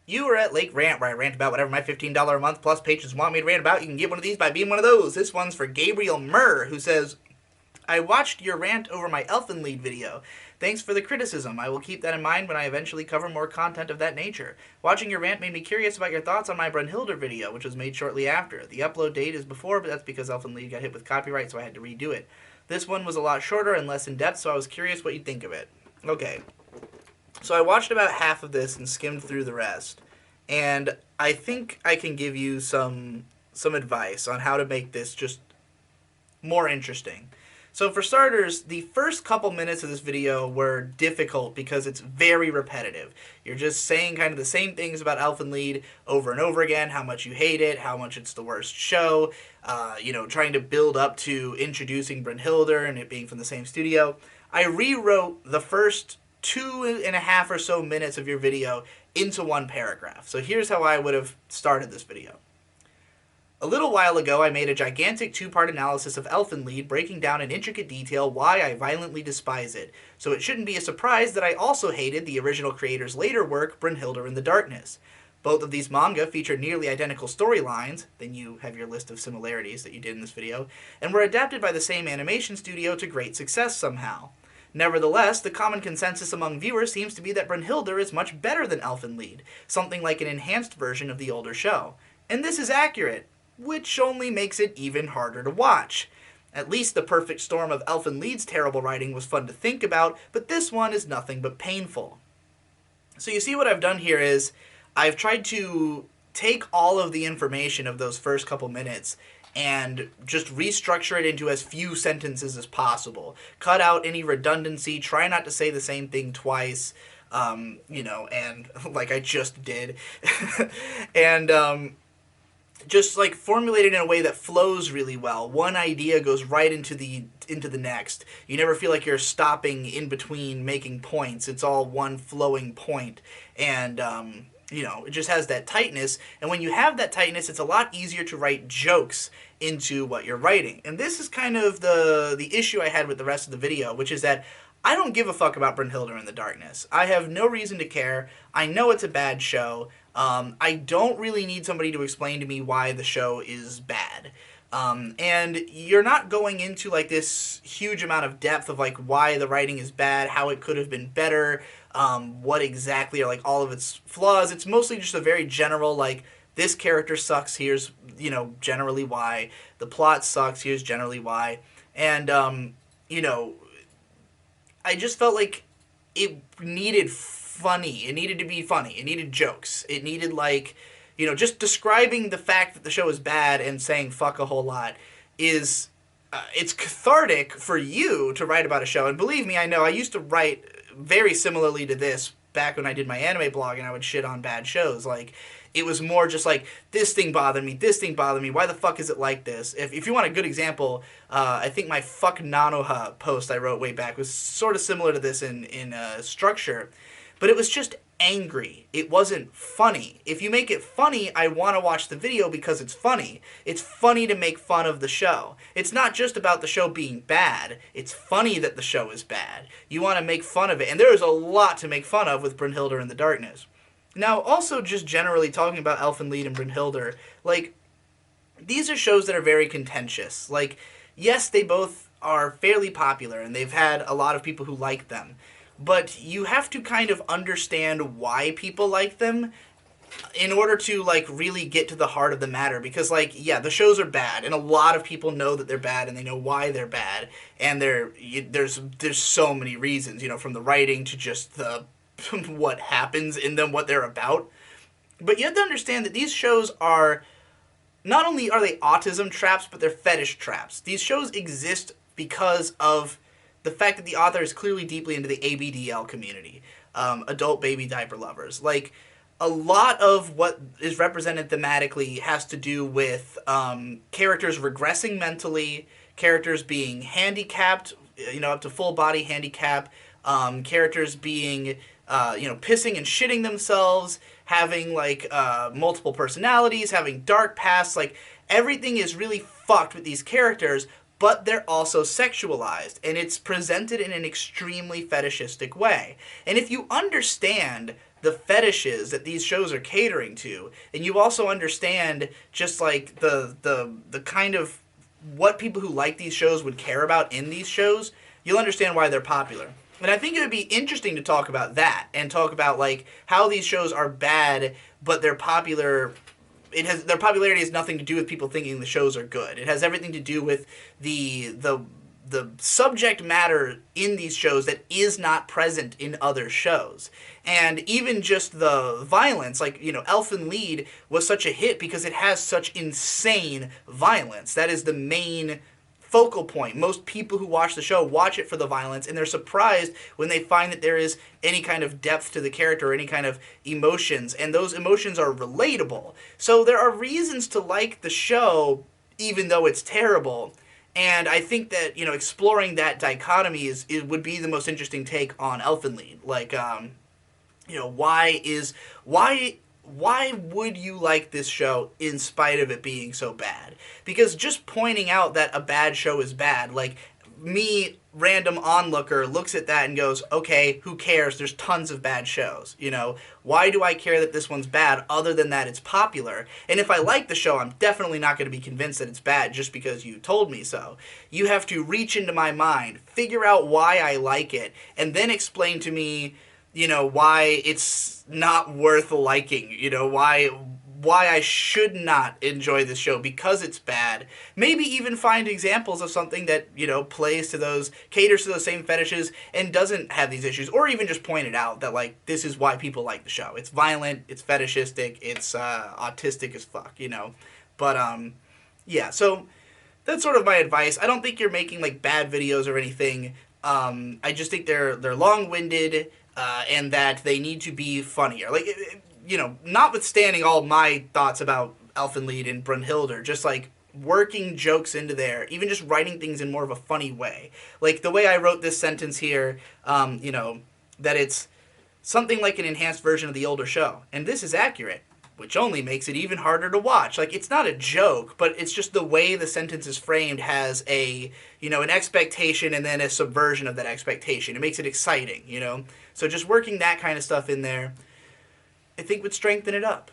You are at Lake Rant, where I rant about whatever my $15 a month plus patrons want me to rant about. You can get one of these by being one of those. This one's for Gabriel Murr, who says, I watched your rant over my Elfenlied video. Thanks for the criticism. I will keep that in mind when I eventually cover more content of that nature. Watching your rant made me curious about your thoughts on my Brynhildr video, which was made shortly after. The upload date is before, but that's because Elfenlied got hit with copyright, so I had to redo it. This one was a lot shorter and less in-depth, so I was curious what you'd think of it. Okay. So I watched about half of this and skimmed through the rest. And I think I can give you some advice on how to make this just more interesting. So for starters, the first couple minutes of this video were difficult because it's very repetitive. You're just saying kind of the same things about Elfenlied over and over again, how much you hate it, how much it's the worst show, trying to build up to introducing Brynhildr and it being from the same studio. I rewrote the first 2.5 or so minutes of your video into one paragraph. So here's how I would have started this video. A little while ago, I made a gigantic 2-part analysis of Elfenlied, breaking down in intricate detail why I violently despise it, so it shouldn't be a surprise that I also hated the original creator's later work, Brynhildr in the Darkness. Both of these manga feature nearly identical storylines, then you have your list of similarities that you did in this video, and were adapted by the same animation studio to great success somehow. Nevertheless, the common consensus among viewers seems to be that Brynhildr is much better than Elfenlied, something like an enhanced version of the older show. And this is accurate, which only makes it even harder to watch. At least the perfect storm of Elfenlied's terrible writing was fun to think about, but this one is nothing but painful. So you see what I've done here is, I've tried to take all of the information of those first couple minutes and just restructure it into as few sentences as possible. Cut out any redundancy, try not to say the same thing twice, and like I just did. And just like formulate it in a way that flows really well. One idea goes right into the next. You never feel like you're stopping in between making points. It's all one flowing point. And it just has that tightness, and when you have that tightness, it's a lot easier to write jokes into what you're writing. And this is kind of the issue I had with the rest of the video, which is that I don't give a fuck about Brynhildr in the Darkness. I have no reason to care. I know it's a bad show. I don't really need somebody to explain to me why the show is bad. And you're not going into like this huge amount of depth of like why the writing is bad, how it could have been better, what exactly are like all of its flaws. It's mostly just a very general like, this character sucks, here's generally why. The plot sucks, here's generally why. And I just felt like it needed funny. It needed to be funny. It needed jokes. It needed like, just describing the fact that the show is bad and saying fuck a whole lot is, it's cathartic for you to write about a show. And believe me, I know, I used to write very similarly to this back when I did my anime blog and I would shit on bad shows. Like, it was more just like, this thing bothered me, why the fuck is it like this? If you want a good example, I think my fuck Nanoha post I wrote way back was sort of similar to this in structure. But it was just angry. It wasn't funny. If you make it funny, I want to watch the video because it's funny. It's funny to make fun of the show. It's not just about the show being bad. It's funny that the show is bad. You want to make fun of it. And there is a lot to make fun of with Brynhildr in the Darkness. Now, also just generally talking about Elfenlied and Brynhildr, like, these are shows that are very contentious. Like, yes, they both are fairly popular, and they've had a lot of people who like them. But you have to kind of understand why people like them in order to, like, really get to the heart of the matter. Because, like, yeah, the shows are bad, and a lot of people know that they're bad, and they know why they're bad. And there's so many reasons, from the writing to just the what happens in them, what they're about. But you have to understand that these shows are, not only are they autism traps, but they're fetish traps. These shows exist because of the fact that the author is clearly deeply into the ABDL community, adult baby diaper lovers. Like, a lot of what is represented thematically has to do with characters regressing mentally, characters being handicapped, up to full body handicap, characters being, pissing and shitting themselves, having, like, multiple personalities, having dark pasts. Like, everything is really fucked with these characters, but they're also sexualized, and it's presented in an extremely fetishistic way. And if you understand the fetishes that these shows are catering to, and you also understand just like the kind of what people who like these shows would care about in these shows, you'll understand why they're popular. And I think it would be interesting to talk about that and talk about like how these shows are bad, but they're popular. Their popularity has nothing to do with people thinking the shows are good. It has everything to do with the subject matter in these shows that is not present in other shows. And even just the violence, like, Elfen Lied was such a hit because it has such insane violence. That is the main focal point. Most people who watch the show watch it for the violence, and they're surprised when they find that there is any kind of depth to the character or any kind of emotions, and those emotions are relatable. So there are reasons to like the show, even though it's terrible. And I think that, exploring that dichotomy would be the most interesting take on Elfen Lied. Like, why would you like this show in spite of it being so bad? Because just pointing out that a bad show is bad, like, me, random onlooker, looks at that and goes, okay, who cares? There's tons of bad shows. Why do I care that this one's bad other than that it's popular? And if I like the show, I'm definitely not going to be convinced that it's bad just because you told me so. You have to reach into my mind, figure out why I like it, and then explain to me, why it's not worth liking, why I should not enjoy this show because it's bad. Maybe even find examples of something that, caters to those same fetishes and doesn't have these issues. Or even just point it out that, like, this is why people like the show. It's violent, it's fetishistic, it's autistic as fuck, But, yeah, so that's sort of my advice. I don't think you're making, like, bad videos or anything. I just think they're long-winded, and that they need to be funnier. Like, notwithstanding all my thoughts about Elfen Lied and Brynhildr, just like working jokes into there, even just writing things in more of a funny way. Like the way I wrote this sentence here, that it's something like an enhanced version of the older show. And this is accurate, which only makes it even harder to watch. Like, it's not a joke, but it's just the way the sentence is framed has an expectation and then a subversion of that expectation. It makes it exciting, So just working that kind of stuff in there, I think would strengthen it up.